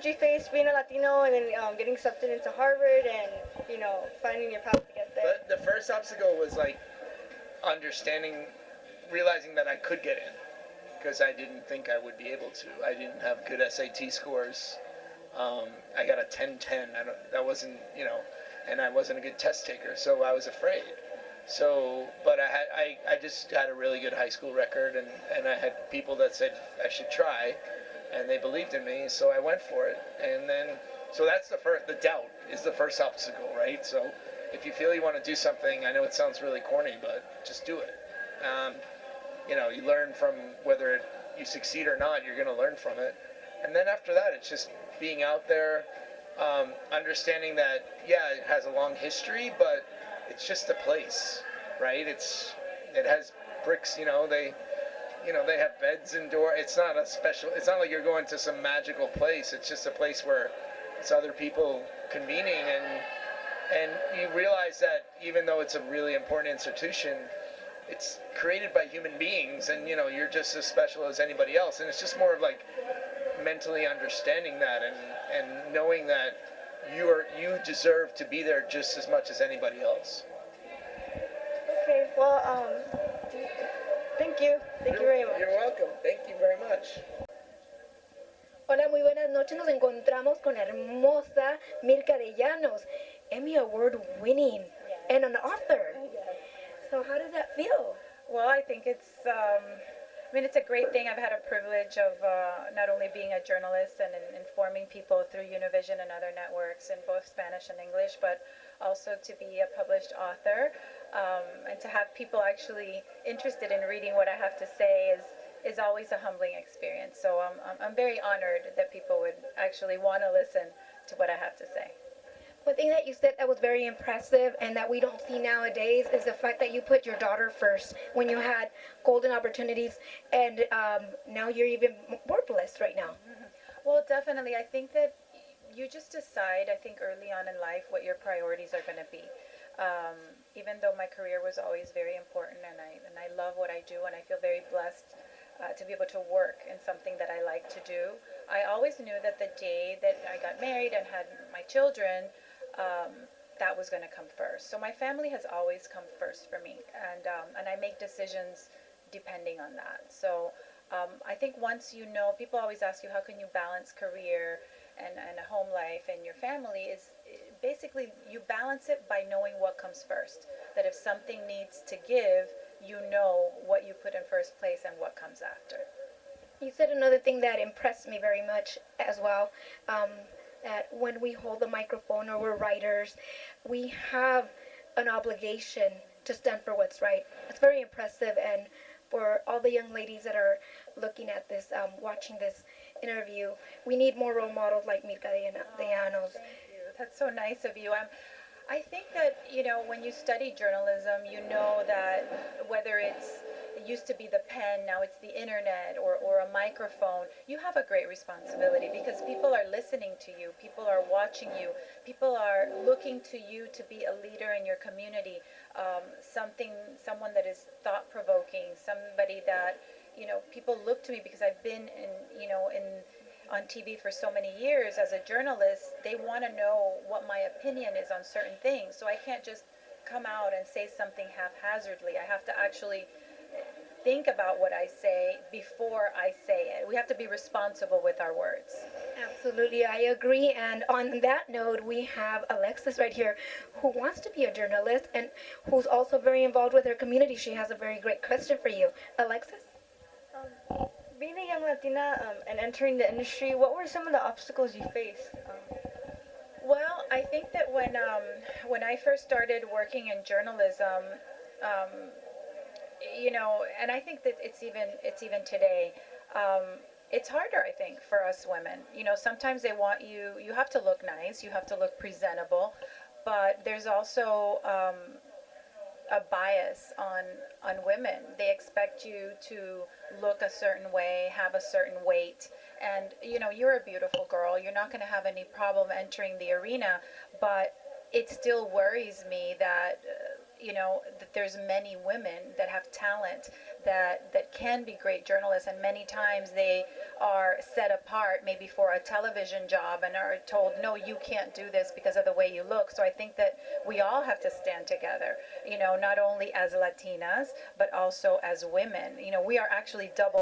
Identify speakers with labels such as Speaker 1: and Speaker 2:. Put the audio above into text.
Speaker 1: did you face being a Latino and then getting accepted into Harvard and finding your path to get there?
Speaker 2: But the first obstacle was like understanding, realizing that I could get in, because I didn't think I would be able to. I didn't have good SAT scores. I got a 10-10. That wasn't, and I wasn't a good test taker, so I was afraid. So, but I just had a really good high school record, and I had people that said I should try, and they believed in me, so I went for it. And then, so that's the doubt is the first obstacle, right? So if you feel you want to do something, I know it sounds really corny, but just do it. You learn from whether you succeed or not, you're going to learn from it. And then after that, it's just being out there, understanding that, yeah, it has a long history, but it's just a place, right? It has bricks, they have beds and doors. It's not like you're going to some magical place. It's just a place where it's other people convening, and you realize that even though it's a really important institution, it's created by human beings, and you're just as special as anybody else. And it's just more of like mentally understanding that and knowing that you deserve to be there just as much as anybody else.
Speaker 1: Okay, well, thank you very much.
Speaker 2: You're welcome. Thank you very much.
Speaker 3: Hola, muy buenas noches. Nos encontramos con la hermosa Mirka de Llanos, Emmy Award winning, and an author. So how does that feel?
Speaker 4: Well, I think it's a great thing. I've had a privilege of not only being a journalist and informing people through Univision and other networks in both Spanish and English, but also to be a published author, and to have people actually interested in reading what I have to say is always a humbling experience. So I'm very honored that people would actually want to listen to what I have to say.
Speaker 3: One thing that you said that was very impressive and that we don't see nowadays is the fact that you put your daughter first when you had golden opportunities, and now you're even more blessed right now.
Speaker 4: Mm-hmm. Well, definitely. I think that you just decide, I think, early on in life what your priorities are going to be. Even though my career was always very important, and I love what I do, and I feel very blessed to be able to work in something that I like to do, I always knew that the day that I got married and had my children, that was going to come first. So my family has always come first for me, and I make decisions depending on that. So I think once people always ask you, how can you balance career and a home life and your family, is basically you balance it by knowing what comes first. That if something needs to give, you know what you put in first place and what comes after.
Speaker 3: You said another thing that impressed me very much as well, that when we hold the microphone or we're writers, we have an obligation to stand for what's right. It's very impressive, and for all the young ladies that are looking at this, watching this interview, we need more role models like Mirka de Llanos.
Speaker 4: Thank you. That's so nice of you. I think that, when you study journalism, you know that whether it used to be the pen, now it's the internet or a microphone, you have a great responsibility because people are listening to you, people are watching you, people are looking to you to be a leader in your community, someone that is thought-provoking, somebody that, people look to me because I've been on TV for so many years as a journalist. They want to know what my opinion is on certain things. So I can't just come out and say something haphazardly. I have to actually think about what I say before I say it. We have to be responsible with our words.
Speaker 3: Absolutely, I agree. And on that note, we have Alexis right here, who wants to be a journalist and who's also very involved with her community. She has a very great question for you. Alexis?
Speaker 1: Being a young Latina and entering the industry, what were some of the obstacles you faced?
Speaker 4: Well, I think that when I first started working in journalism, and I think that it's even today. It's harder, I think, for us women. Sometimes they want you have to look nice, you have to look presentable, but there's also a bias on women. They expect you to look a certain way, have a certain weight, and you're a beautiful girl. You're not going to have any problem entering the arena, but it still worries me that you know, that there's many women that have talent that can be great journalists, and many times they are set apart maybe for a television job and are told, no, you can't do this because of the way you look. So I think that we all have to stand together, you know, not only as Latinas but also as women. You know, we are actually double